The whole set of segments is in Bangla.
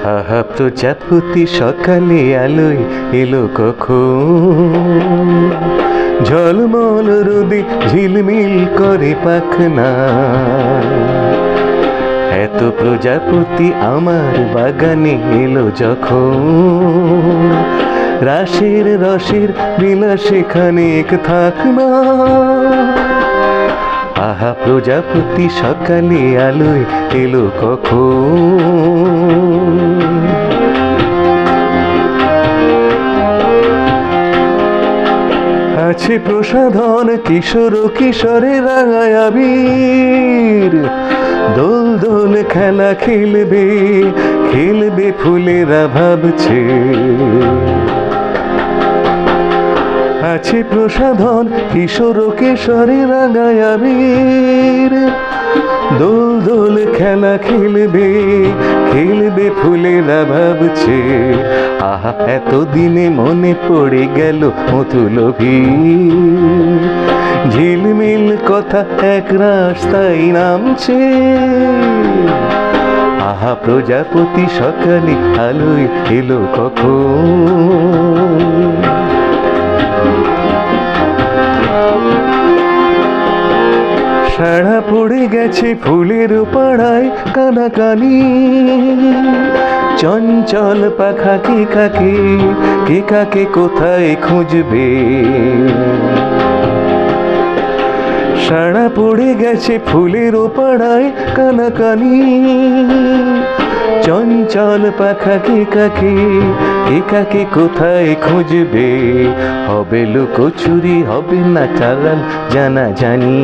আহা প্রজাপতি সকালে আলোয় এলো কখন, ঝলমল রোদে ঝিলমিল করে পাখনা। এত প্রজাপতি আমার বাগানে এলো যখন, রাশের রসের বিলাসে খানিক থাক না। আহা প্রজাপতি সকালে আলোয় এলো কখন। আছে প্রসাধন কিশোর কিশোরে রাঙায় আবির, দোল দোল খেলা খেলবে খেলবে ফুলেরা ভাবছে। আছে প্রসাধন কিশোর কিশোরে রাঙায় আবির, দোল দোল খেলা খেলবে খেলবে ফুলেরা ভাবছে। আহা এতদিনে মনে পড়ে গেল মধুলোভী, ঝিলমিল কথা এক রাস্তায় নামছে। আহা প্রজাপতি সকালে আলোয় এলো কখন। সাড়া পড়ে গেছে ফুলের পাড়ায় কানাকানি, চঞ্চল পাখা কে কাকে কোথায় খুঁজবে। সাড়া পড়ে গেছে ফুলের পাড়ায় কানাকানি, চঞ্চল পাখা কে কাকে কোথায় খুঁজবে। হবে লুকোচুরি হবে না চালান জানা জানি,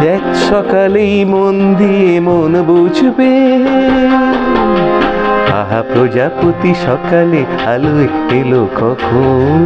দেখ সকালেই মন দিয়ে মন বুঝবে। আহা প্রজাপতি সকালে আলোয় এলো কখন।